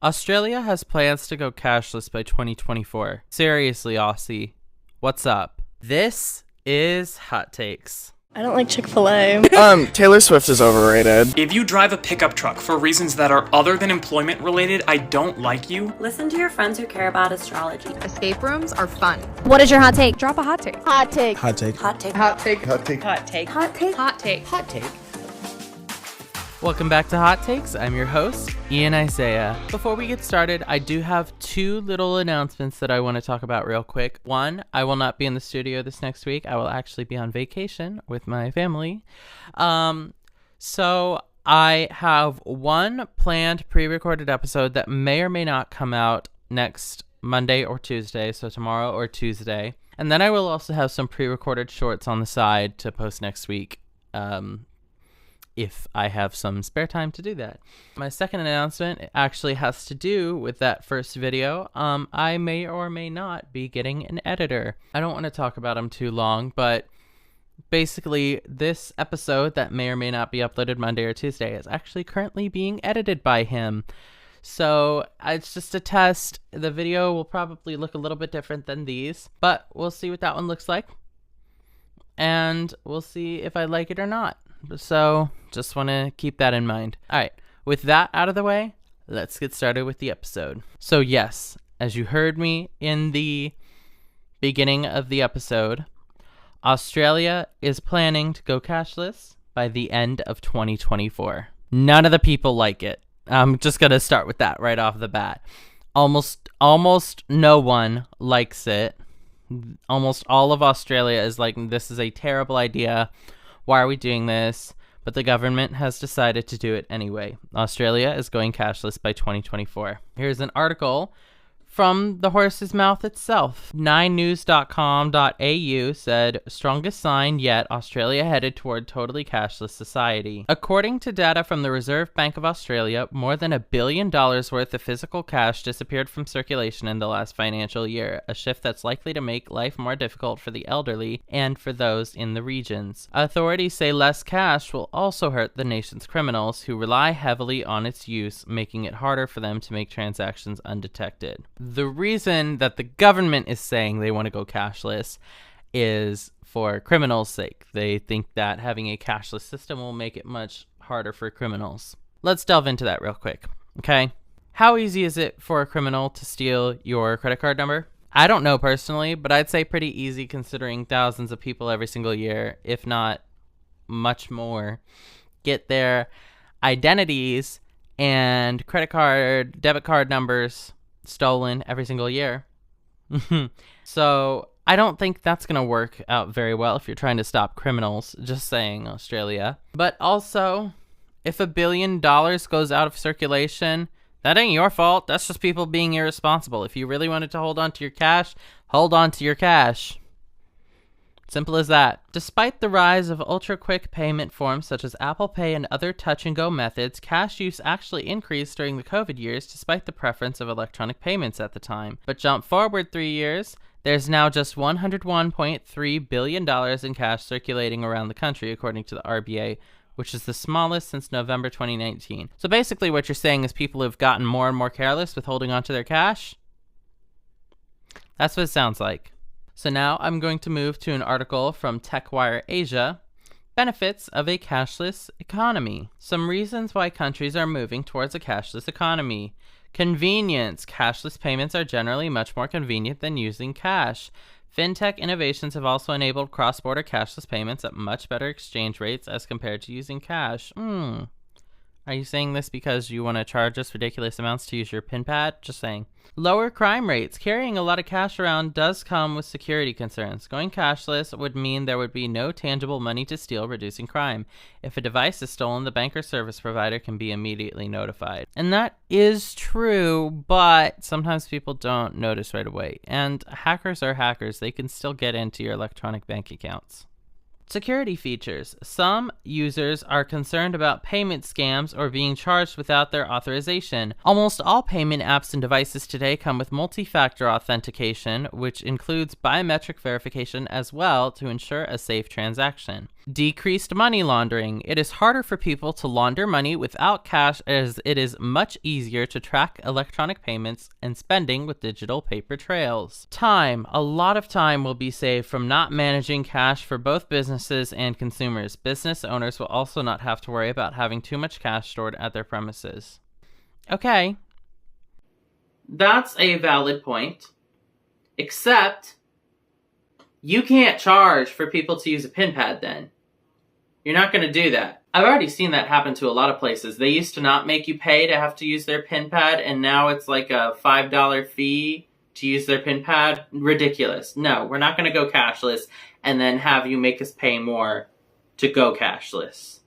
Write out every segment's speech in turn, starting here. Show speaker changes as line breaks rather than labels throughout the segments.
Australia has plans to go cashless by 2024. Seriously, Aussie, what's up? This is Hot Takes.
I don't like Chick-fil-A.
Taylor Swift is overrated.
If you drive a pickup truck for reasons that are other than employment related, I don't like you.
Listen to your friends who care about astrology.
Escape rooms are fun.
What is your hot take?
Drop a hot take.
Hot take.
Hot take.
Hot take.
Hot take.
Hot take.
Hot take.
Hot take.
Hot take.
Hot take.
Welcome back to Hot Takes. I'm your host, Ian Isaiah. Before we get started, I do have two little announcements that I want to talk about real quick. One, I will not be in the studio this next week. I will actually be on vacation with my family. So I have one planned pre-recorded episode that may or may not come out next Monday or Tuesday, so tomorrow or Tuesday. And then I will also have some pre-recorded shorts on the side to post next week. If I have some spare time to do that. My second announcement actually has to do with that first video. I may or may not be getting an editor. I don't want to talk about him too long, but basically this episode that may or may not be uploaded Monday or Tuesday is actually currently being edited by him. So it's just a test. The video will probably look a little bit different than these, but we'll see what that one looks like. And we'll see if I like it or not. So just want to keep that in mind. All right, with that out of the way, let's get started with the episode. So yes, as you heard me in the beginning of the episode, Australia is planning to go cashless by the end of 2024. None of the people like it. I'm just going to start with that right off the bat. Almost no one likes it. Almost all of Australia is like, this is a terrible idea. Why are we doing this? But the government has decided to do it anyway. Australia is going cashless by 2024. Here's an article from the horse's mouth itself. 9news.com.au said, strongest sign yet, Australia headed toward totally cashless society. According to data from the Reserve Bank of Australia, more than $1 billion worth of physical cash disappeared from circulation in the last financial year, a shift that's likely to make life more difficult for the elderly and for those in the regions. Authorities say less cash will also hurt the nation's criminals, who rely heavily on its use, making it harder for them to make transactions undetected. The reason that the government is saying they want to go cashless is for criminals' sake. They think that having a cashless system will make it much harder for criminals. Let's delve into that real quick, okay? How easy is it for a criminal to steal your credit card number? I don't know personally, but I'd say pretty easy considering thousands of people every single year, if not much more, get their identities and credit card, debit card numbers stolen every single year. So I don't think that's going to work out very well if you're trying to stop criminals, just saying, Australia. But also, if $1 billion goes out of circulation, that ain't your fault. That's just people being irresponsible. If you really wanted to hold on to your cash, hold on to your cash. Simple as that. Despite the rise of ultra-quick payment forms such as Apple Pay and other touch-and-go methods, cash use actually increased during the COVID years despite the preference of electronic payments at the time. But jump forward 3 years, there's now just $101.3 billion in cash circulating around the country, according to the RBA, which is the smallest since November 2019. So basically what you're saying is people have gotten more and more careless with holding on to their cash? That's what it sounds like. So now I'm going to move to an article from TechWire Asia, Benefits of a Cashless Economy. Some reasons why countries are moving towards a cashless economy. Convenience. Cashless payments are generally much more convenient than using cash. Fintech innovations have also enabled cross-border cashless payments at much better exchange rates as compared to using cash. Are you saying this because you want to charge us ridiculous amounts to use your PIN pad? Just saying. Lower crime rates. Carrying a lot of cash around does come with security concerns. Going cashless would mean there would be no tangible money to steal, reducing crime. If a device is stolen, the bank or service provider can be immediately notified. And that is true, but sometimes people don't notice right away. And hackers are hackers. They can still get into your electronic bank accounts. Security features. Some users are concerned about payment scams or being charged without their authorization. Almost all payment apps and devices today come with multi-factor authentication, which includes biometric verification as well to ensure a safe transaction. Decreased money laundering. It is harder for people to launder money without cash, as it is much easier to track electronic payments and spending with digital paper trails. Time. A lot of time will be saved from not managing cash for both businesses and consumers. Business owners will also not have to worry about having too much cash stored at their premises. Okay. That's a valid point. Except, you can't charge for people to use a pin pad then. You're not going to do that. I've already seen that happen to a lot of places. They used to not make you pay to have to use their pin pad, and now it's like a $5 fee to use their pin pad. Ridiculous. No, we're not going to go cashless and then have you make us pay more to go cashless.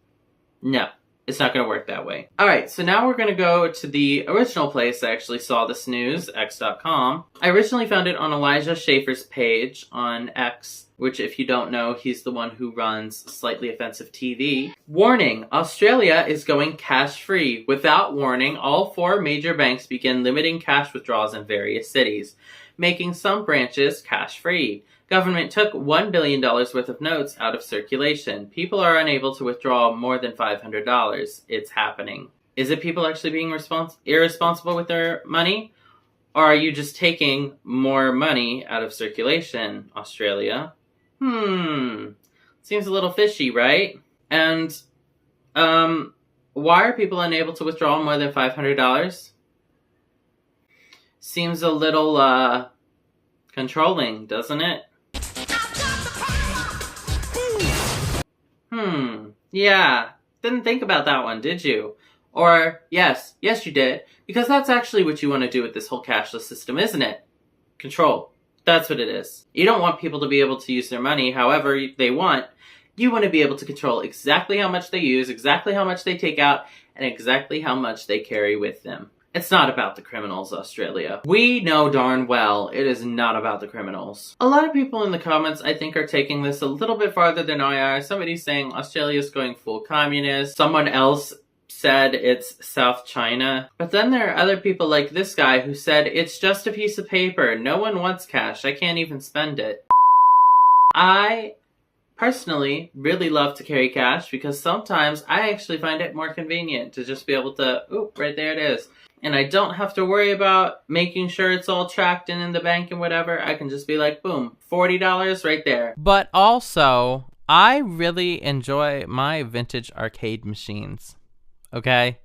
No, it's not going to work that way. Alright, so now we're going to go to the original place I actually saw this news, x.com. I originally found it on Elijah Schaefer's page on X, which, if you don't know, he's the one who runs Slightly Offensive TV. Warning, Australia is going cash-free. Without warning, all 4 major banks begin limiting cash withdrawals in various cities, making some branches cash-free. Government took $1 billion worth of notes out of circulation. People are unable to withdraw more than $500. It's happening. Is it people actually being irresponsible with their money? Or are you just taking more money out of circulation, Australia? Seems a little fishy, right? And, why are people unable to withdraw more than $500? Seems a little, controlling, doesn't it? Yeah. Didn't think about that one, did you? Or, yes, you did. Because that's actually what you want to do with this whole cashless system, isn't it? Control. That's what it is. You don't want people to be able to use their money however they want. You want to be able to control exactly how much they use, exactly how much they take out, and exactly how much they carry with them. It's not about the criminals, Australia. We know darn well it is not about the criminals. A lot of people in the comments, I think, are taking this a little bit farther than I are. Somebody's saying Australia's going full communist. Someone else said it's South China. But then there are other people like this guy who said it's just a piece of paper. No one wants cash. I can't even spend it. I personally really love to carry cash because sometimes I actually find it more convenient to just be able to, oop, right there it is. And I don't have to worry about making sure it's all tracked and in the bank and whatever. I can just be like, boom, $40 right there. But also, I really enjoy my vintage arcade machines. Okay?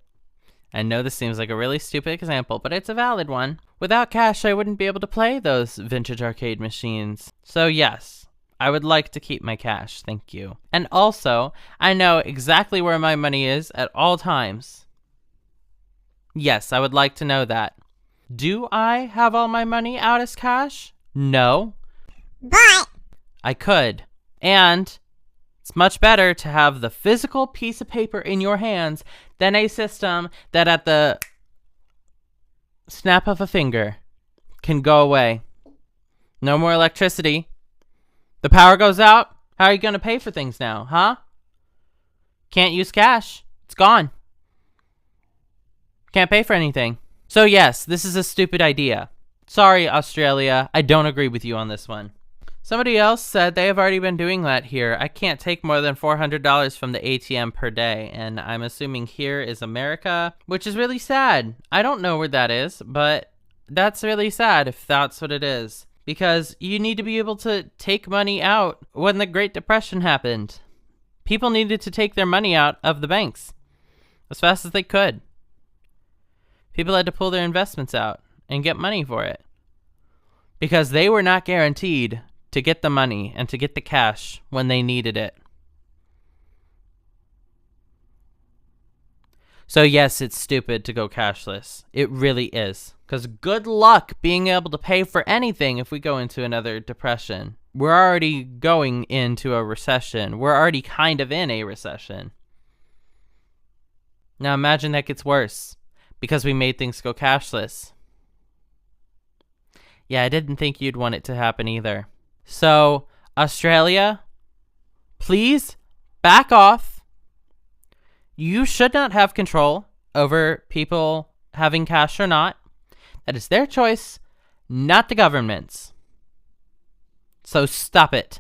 I know this seems like a really stupid example, but it's a valid one. Without cash, I wouldn't be able to play those vintage arcade machines. So yes, I would like to keep my cash, thank you. And also, I know exactly where my money is at all times. Yes, I would like to know that. Do I have all my money out as cash? No.
But
I could. And it's much better to have the physical piece of paper in your hands than a system that at the snap of a finger can go away. No more electricity. The power goes out. How are you going to pay for things now, huh? Can't use cash. It's gone. Can't pay for anything. So yes, this is a stupid idea. Sorry, Australia. I don't agree with you on this one. Somebody else said they have already been doing that here. I can't take more than $400 from the ATM per day, and I'm assuming here is America, which is really sad. I don't know where that is, but that's really sad if that's what it is. Because you need to be able to take money out when the Great Depression happened. People needed to take their money out of the banks as fast as they could. People had to pull their investments out and get money for it because they were not guaranteed to get the money and to get the cash when they needed it. So yes, it's stupid to go cashless. It really is. Because good luck being able to pay for anything if we go into another depression. We're already going into a recession. We're already kind of in a recession. Now imagine that gets worse because we made things go cashless. Yeah, I didn't think you'd want it to happen either. So, Australia, please back off. You should not have control over people having cash or not. That is their choice, not the government's. So stop it.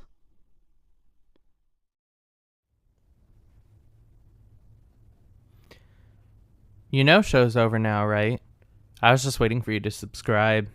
You know show's over now, right? I was just waiting for you to subscribe.